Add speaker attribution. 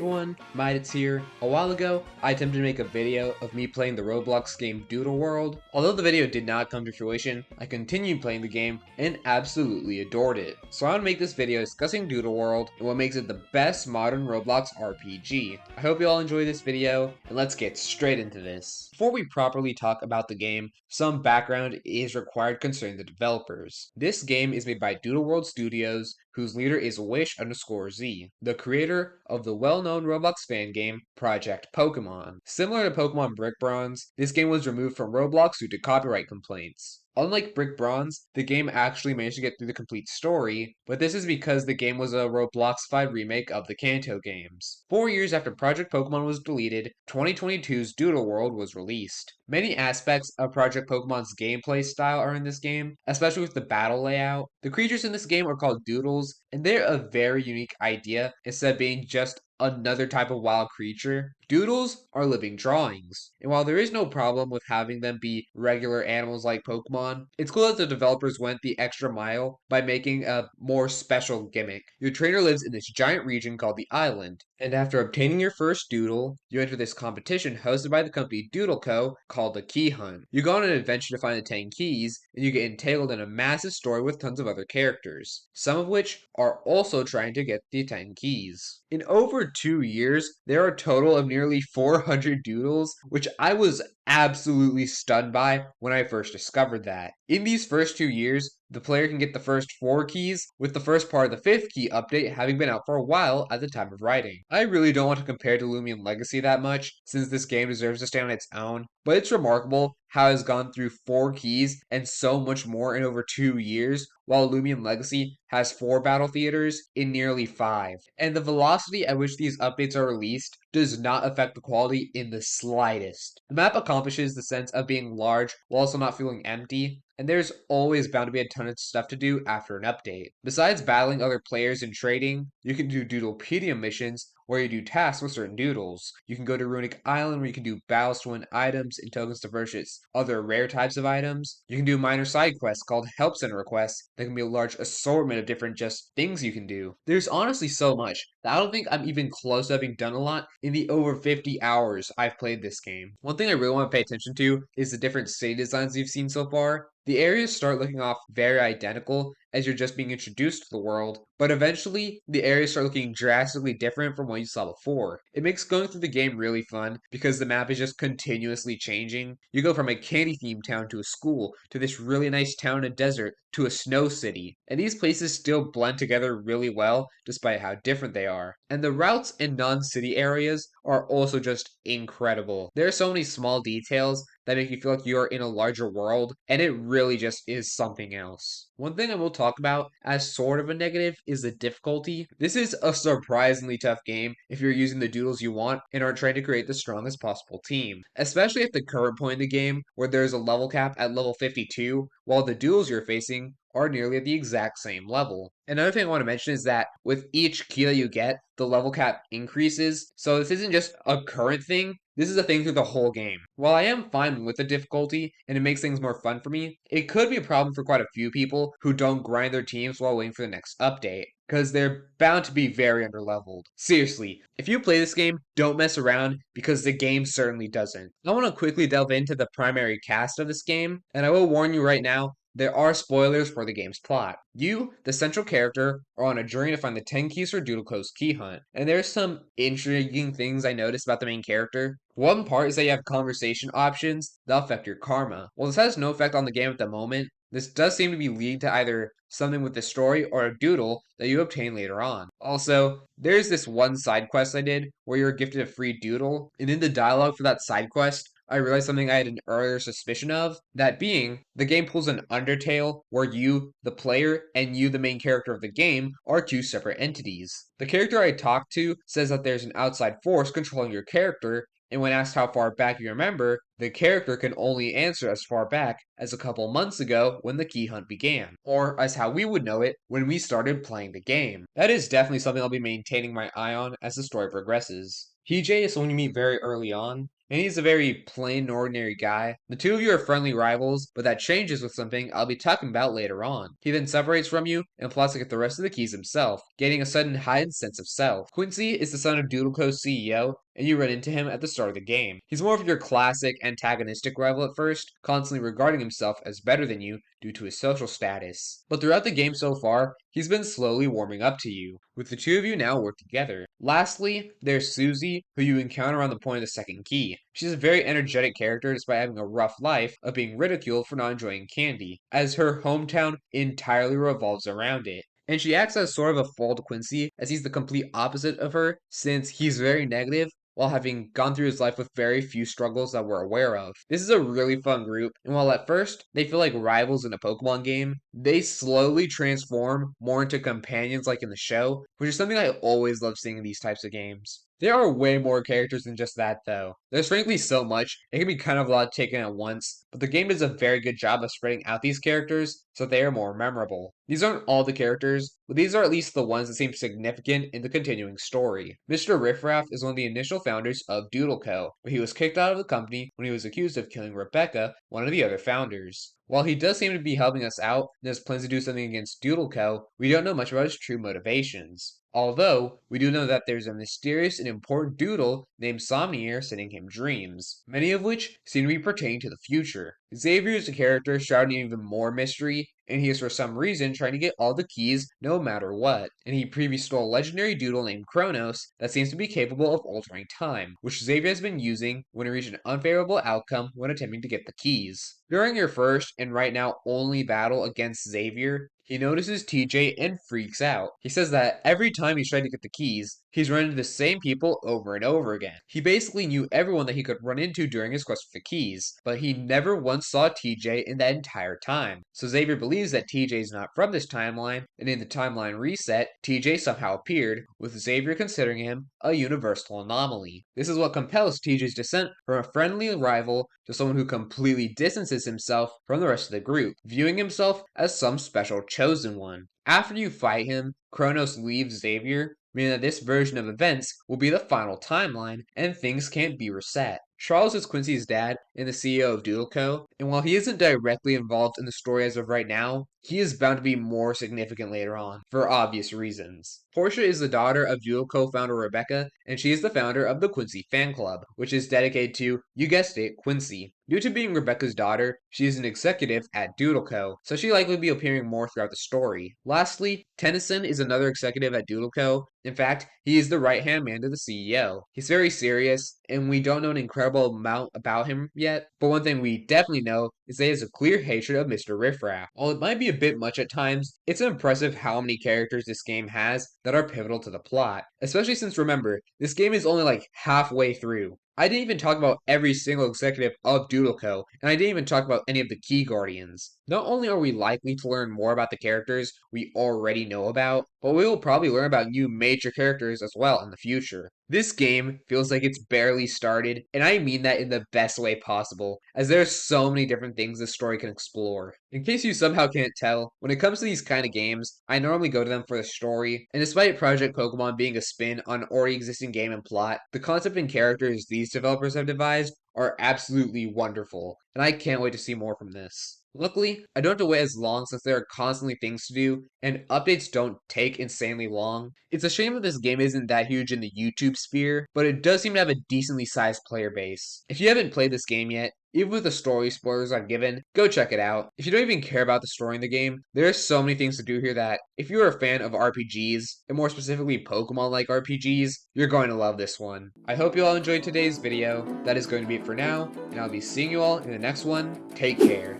Speaker 1: everyone, Midits here. A while ago, I attempted to make a video of me playing the Roblox game Doodle World. Although the video did not come to fruition, I continued playing the game and absolutely adored it. So I want to make this video discussing Doodle World and what makes it the best modern Roblox RPG. I hope you all enjoy this video, and let's get straight into this. Before we properly talk about the game, some background is required concerning the developers. This game is made by Doodle World Studios, whose leader is Wish_Z, the creator of the well-known Roblox fan game, Project Pokémon. Similar to Pokémon Brick Bronze, this game was removed from Roblox due to copyright complaints. Unlike Brick Bronze, the game actually managed to get through the complete story, but this is because the game was a Robloxified remake of the Kanto games. 4 years after Project Pokémon was deleted, 2022's Doodle World was released. Many aspects of Project Pokémon's gameplay style are in this game, especially with the battle layout. The creatures in this game are called Doodles, and they're a very unique idea instead of being just another type of wild creature. Doodles are living drawings, and while there is no problem with having them be regular animals like Pokemon, it's cool that the developers went the extra mile by making a more special gimmick. Your trainer lives in this giant region called the Island, and after obtaining your first Doodle, you enter this competition hosted by the company Doodle Co. called the Key Hunt. You go on an adventure to find the 10 keys, and you get entangled in a massive story with tons of other characters, some of which are also trying to get the 10 keys. In over 2 years, there are a total of nearly 400 Doodles, which I was absolutely stunned by when I first discovered that. In these first 2 years, the player can get the first 4 keys, with the first part of the 5th key update having been out for a while at the time of writing. I really don't want to compare to Lumion Legacy that much, since this game deserves to stand on its own, but it's remarkable how it has gone through 4 keys and so much more in over 2 years, while Lumion Legacy has 4 battle theaters in nearly 5. And the velocity at which these updates are released does not affect the quality in the slightest. The map accomplishes the sense of being large while also not feeling empty, and there's always bound to be a ton of stuff to do after an update. Besides battling other players and trading, you can do Doodlepedia missions where you do tasks with certain doodles. You can go to Runic Island where you can do battles to win items and tokens to purchase other rare types of items. You can do minor side quests called Help Center requests that can be a large assortment of different just things you can do. There's honestly so much that I don't think I'm even close to having done a lot in the over 50 hours I've played this game. One thing I really want to pay attention to is the different city designs you've seen so far. The areas start looking off very identical as you're just being introduced to the world, but eventually the areas start looking drastically different from what you saw before. It makes going through the game really fun because the map is just continuously changing. You go from a candy themed town to a school to this really nice town in a desert to a snow city, and these places still blend together really well despite how different they are. And the routes in non-city areas are also just incredible. There are so many small details that make you feel like you're in a larger world, and it really just is something else. One thing I will talk about as sort of a negative is the difficulty. This is a surprisingly tough game if you're using the doodles you want and are trying to create the strongest possible team, especially at the current point in the game where there's a level cap at level 52, while the duels you're facing are nearly at the exact same level. Another thing I want to mention is that with each key that you get, the level cap increases, so this isn't just a current thing, this is a thing through the whole game. While I am fine with the difficulty and it makes things more fun for me, it could be a problem for quite a few people who don't grind their teams while waiting for the next update, because they're bound to be very underleveled. Seriously, if you play this game, don't mess around because the game certainly doesn't. I want to quickly delve into the primary cast of this game, and I will warn you right now, there are spoilers for the game's plot. You, the central character, are on a journey to find the 10 keys for Doodleco's Key Hunt, and there's some intriguing things I noticed about the main character. One part is that you have conversation options that affect your karma. While this has no effect on the game at the moment, this does seem to be leading to either something with the story or a doodle that you obtain later on. Also, there's this one side quest I did where you're gifted a free doodle, and in the dialogue for that side quest, I realized something I had an earlier suspicion of, that being, the game pulls an Undertale where you, the player, and you, the main character of the game, are two separate entities. The character I talked to says that there's an outside force controlling your character, and when asked how far back you remember, the character can only answer as far back as a couple months ago when the key hunt began, or as how we would know it when we started playing the game. That is definitely something I'll be maintaining my eye on as the story progresses. PJ is someone you meet very early on, and he's a very plain and ordinary guy. The two of you are friendly rivals, but that changes with something I'll be talking about later on. He then separates from you and plots to get the rest of the keys himself, gaining a sudden heightened sense of self. Quincy is the son of Doodleco's CEO, and you run into him at the start of the game. He's more of your classic antagonistic rival at first, constantly regarding himself as better than you due to his social status. But throughout the game so far, he's been slowly warming up to you, with the two of you now work together. Lastly, there's Susie, who you encounter on the point of the second key. She's a very energetic character despite having a rough life of being ridiculed for not enjoying candy, as her hometown entirely revolves around it. And she acts as sort of a foil to Quincy, as he's the complete opposite of her, since he's very negative while having gone through his life with very few struggles that we're aware of. This is a really fun group, and while at first they feel like rivals in a Pokemon game, they slowly transform more into companions like in the show, which is something I always love seeing in these types of games. There are way more characters than just that, though. There's frankly so much, it can be kind of a lot taken at once, but the game does a very good job of spreading out these characters so they are more memorable. These aren't all the characters, but these are at least the ones that seem significant in the continuing story. Mr. Riffraff is one of the initial founders of Doodle Co., but he was kicked out of the company when he was accused of killing Rebecca, one of the other founders. While he does seem to be helping us out and has plans to do something against Doodle Co., we don't know much about his true motivations. Although, we do know that there's a mysterious and important doodle named Somnier sending him dreams, many of which seem to be pertaining to the future. Xavier is a character shrouding even more mystery, and he is for some reason trying to get all the keys no matter what. And he previously stole a legendary doodle named Kronos that seems to be capable of altering time, which Xavier has been using when he reached an unfavorable outcome when attempting to get the keys. During your first, and right now only battle against Xavier, he notices TJ and freaks out. He says that every time he's trying to get the keys, he's run into the same people over and over again. He basically knew everyone that he could run into during his quest for the keys, but he never once saw TJ in that entire time. So Xavier believes that TJ is not from this timeline, and in the timeline reset, TJ somehow appeared, with Xavier considering him a universal anomaly. This is what compels TJ's descent from a friendly rival to someone who completely distances himself from the rest of the group, viewing himself as some special chosen one. After you fight him, Kronos leaves Xavier, meaning that this version of events will be the final timeline, and things can't be reset. Charles is Quincy's dad and the CEO of Doodle Co., and while he isn't directly involved in the story as of right now, he is bound to be more significant later on, for obvious reasons. Portia is the daughter of Doodle co-founder Rebecca, and she is the founder of the Quincy Fan Club, which is dedicated to, you guessed it, Quincy. Due to being Rebecca's daughter, she is an executive at Doodle Co., so she'll likely be appearing more throughout the story. Lastly, Tennyson is another executive at Doodle Co. In fact, he is the right-hand man to the CEO. He's very serious, and we don't know an incredible amount about him yet, but one thing we definitely know is that he has a clear hatred of Mr. Riffraff. While it might be a bit much at times, it's impressive how many characters this game has that are pivotal to the plot, especially since remember, this game is only like halfway through. I didn't even talk about every single executive of Doodle Co., and I didn't even talk about any of the key guardians. Not only are we likely to learn more about the characters we already know about, but we will probably learn about new major characters as well in the future. This game feels like it's barely started, and I mean that in the best way possible, as there are so many different things this story can explore. In case you somehow can't tell, when it comes to these kind of games, I normally go to them for the story, and despite Project Pokemon being a spin on an already existing game and plot, the concept and characters these developers have devised are absolutely wonderful, and I can't wait to see more from this. Luckily, I don't have to wait as long since there are constantly things to do, and updates don't take insanely long. It's a shame that this game isn't that huge in the YouTube sphere, but it does seem to have a decently sized player base. If you haven't played this game yet, even with the story spoilers I've given, go check it out. If you don't even care about the story in the game, there are so many things to do here that, if you're a fan of RPGs, and more specifically Pokemon-like RPGs, you're going to love this one. I hope you all enjoyed today's video. That is going to be it for now, and I'll be seeing you all in the next one. Take care.